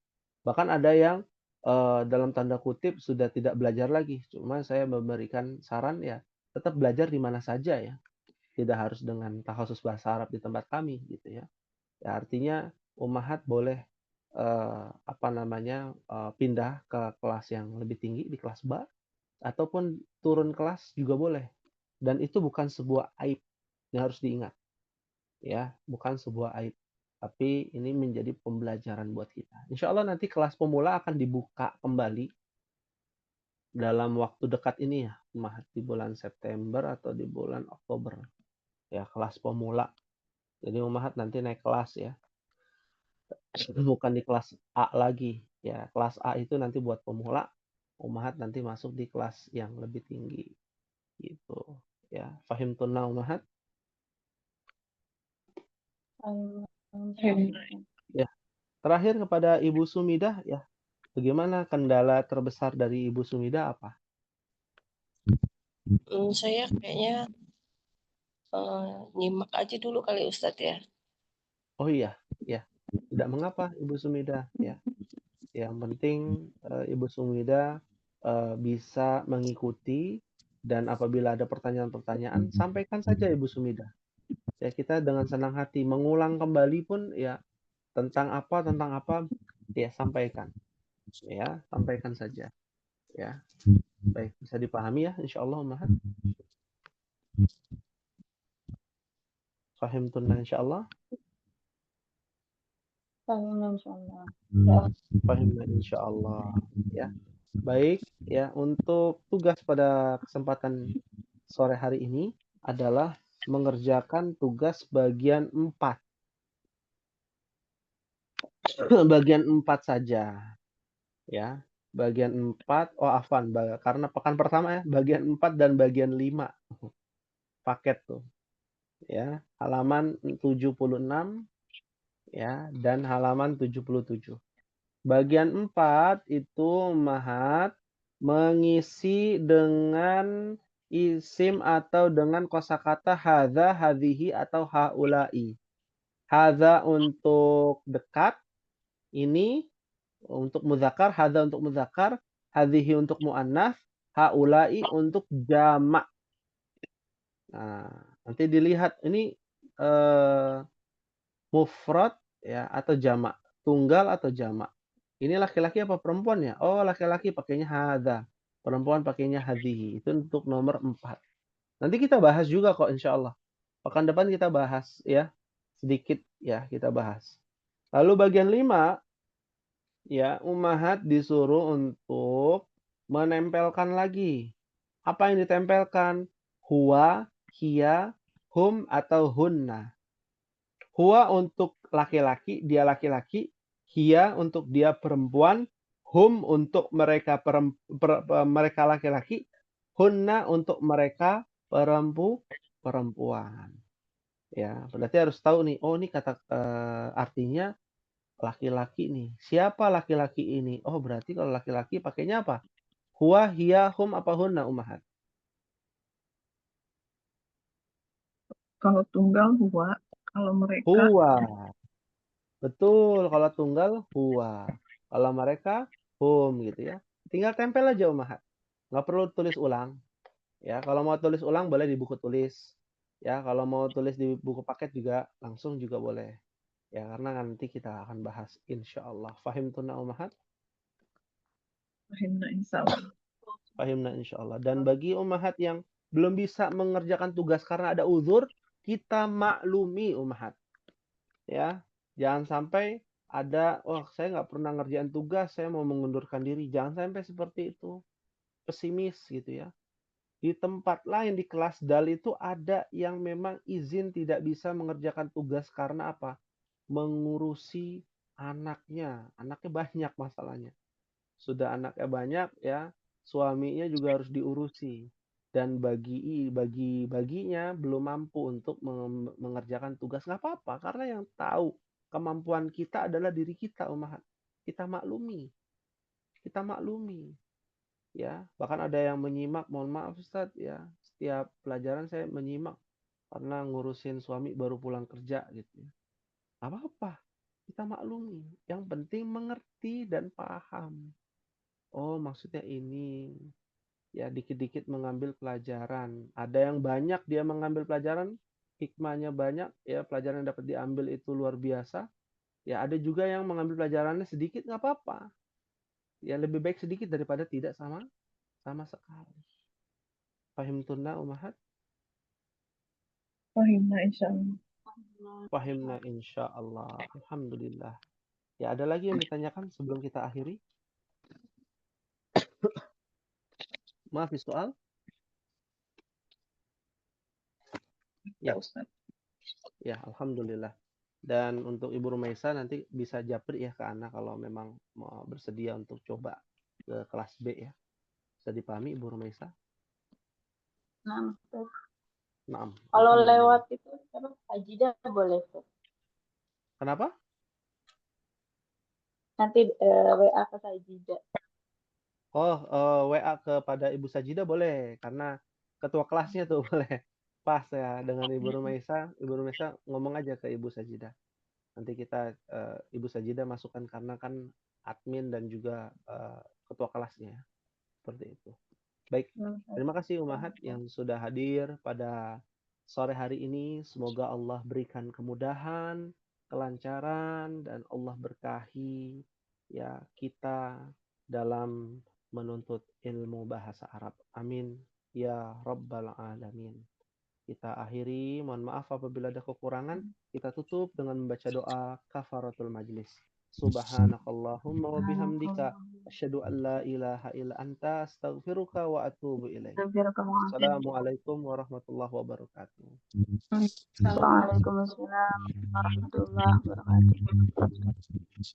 Bahkan ada yang dalam tanda kutip sudah tidak belajar lagi. Cuma saya memberikan saran ya tetap belajar di mana saja ya. Tidak harus dengan takhasus bahasa Arab di tempat kami gitu ya. Ya artinya ummahat boleh pindah ke kelas yang lebih tinggi di kelas B ataupun turun kelas juga boleh. Dan itu bukan sebuah aib yang harus diingat. Ya, bukan sebuah aib. Tapi ini menjadi pembelajaran buat kita. Insya Allah nanti kelas pemula akan dibuka kembali dalam waktu dekat ini ya, Mahat, di bulan September atau di bulan Oktober. Ya, kelas pemula. Jadi Umahat nanti naik kelas ya. Bukan di kelas A lagi. Ya, kelas A itu nanti buat pemula. Umahat nanti masuk di kelas yang lebih tinggi. Gitu. Ya, fahim tunna Umahat. Ya, terakhir kepada Ibu Sumidah ya. Bagaimana kendala terbesar dari Ibu Sumidah apa? Saya kayaknya nyimak aja dulu kali Ustadz ya. Oh iya, ya. Tidak mengapa Ibu Sumidah ya. Yang penting Ibu Sumidah bisa mengikuti dan apabila ada pertanyaan-pertanyaan sampaikan saja Ibu Sumidah. Ya kita dengan senang hati mengulang kembali pun ya tentang apa ya sampaikan. Ya, sampaikan saja. Ya. Baik, bisa dipahami ya insyaallah Mahat. Fahim tunna insyaallah. Insyaallah. Fahim insyaallah ya. Baik, ya untuk tugas pada kesempatan sore hari ini adalah mengerjakan tugas bagian 4. bagian 4 saja ya. Bagian 4, oh afwan, karena pekan pertama ya, bagian 4 dan bagian 5 paket tuh. Ya, halaman 76 ya dan halaman 77. Bagian 4 itu Mahat mengisi dengan isim atau dengan kosakata hadza, hadhihi atau haula'i. Hadza untuk dekat, ini untuk muzakkar, hadza untuk muzakkar, hadhihi untuk muannats, haula'i untuk jamak. Nah, nanti dilihat ini mufrad ya atau jamak, tunggal atau jamak. Ini laki-laki apa perempuan ya? Oh, laki-laki pakainya hadza, perempuan pakainya hadhihi. Itu untuk nomor 4. Nanti kita bahas juga kok insyaallah. Pekan depan kita bahas ya. Sedikit ya kita bahas. Lalu bagian 5 ya, ummahat disuruh untuk menempelkan lagi. Apa yang ditempelkan? Huwa, hiya, hum atau hunna. Huwa untuk laki-laki, dia laki-laki. Hiya untuk dia perempuan. Hum untuk mereka mereka laki-laki. Hunna untuk mereka perempuan. Ya, berarti harus tahu nih. Oh, ini kata artinya laki-laki nih. Siapa laki-laki ini? Oh, berarti kalau laki-laki pakainya apa? Huwa, hiya, hum apa hunna ummahat? Kalau tunggal huwa, kalau mereka Huwa. Betul, kalau tunggal huwa. Kalau mereka hum gitu ya. Tinggal tempel aja ummahat. Nggak perlu tulis ulang. Ya, kalau mau tulis ulang boleh di buku tulis. Ya, kalau mau tulis di buku paket juga langsung juga boleh. Ya, karena nanti kita akan bahas insyaallah. Fahim tunna ummahat? fahimna insyaallah. Fahimna insyaallah. Dan bagi ummahat yang belum bisa mengerjakan tugas karena ada uzur, kita maklumi ummahat. Ya, jangan sampai ada, oh saya nggak pernah ngerjain tugas, saya mau mengundurkan diri. Jangan sampai seperti itu. Pesimis gitu ya. Di tempat lain di kelas dal itu ada yang memang izin tidak bisa mengerjakan tugas karena apa? Mengurusi anaknya. Anaknya banyak masalahnya. Sudah anaknya banyak ya, suaminya juga harus diurusi. Dan baginya belum mampu untuk mengerjakan tugas. Nggak apa-apa, karena yang tahu kemampuan kita adalah diri kita, ummahat. Kita maklumi. Kita maklumi. Ya, bahkan ada yang menyimak, mohon maaf Ustadz ya, setiap pelajaran saya menyimak karena ngurusin suami baru pulang kerja gitu. Nggak apa-apa, kita maklumi. Yang penting mengerti dan paham. Oh, maksudnya ini. Ya, dikit-dikit mengambil pelajaran. Ada yang banyak dia mengambil pelajaran, hikmahnya banyak, ya pelajaran yang dapat diambil itu luar biasa. Ya, ada juga yang mengambil pelajarannya sedikit, nggak apa-apa. Ya, lebih baik sedikit daripada tidak sama sekali. Fahim tunna ummahat? Fahimna insyaallah. Fahimna insyaallah. Alhamdulillah. Ya, ada lagi yang ditanyakan sebelum kita akhiri? Maaf, soal? Ya Ustaz. Ya, alhamdulillah. Dan untuk Ibu Rumaisa nanti bisa japri ya ke Ana kalau memang mau bersedia untuk coba ke kelas B ya. Bisa dipahami Ibu Rumaisa? Nah, Ustaz. Naam. Kalau Alhamdulillah. lewat itu terus sajidah boleh, Ustaz. Kenapa? Nanti WA ke sajidah. Oh, WA kepada Ibu Sajida boleh karena ketua kelasnya tuh boleh. Pas ya dengan Ibu Rumaisa. Ibu Rumaisa ngomong aja ke Ibu Sajida. Nanti kita Ibu Sajida masukkan karena kan admin dan juga ketua kelasnya. Seperti itu. Baik, terima kasih Ummahat yang sudah hadir pada sore hari ini. Semoga Allah berikan kemudahan, kelancaran, dan Allah berkahi ya kita dalam menuntut ilmu bahasa Arab. Amin. Ya Rabbal Alamin. Kita akhiri, mohon maaf apabila ada kekurangan. Kita tutup dengan membaca doa kafaratul majlis. Subhanakallahumma wa bihamdika asyhadu an la ilaha illa anta astaghfiruka wa atubu ilaik. Assalamualaikum warahmatullahi wabarakatuh. Waalaikumsalam warahmatullahi wabarakatuh.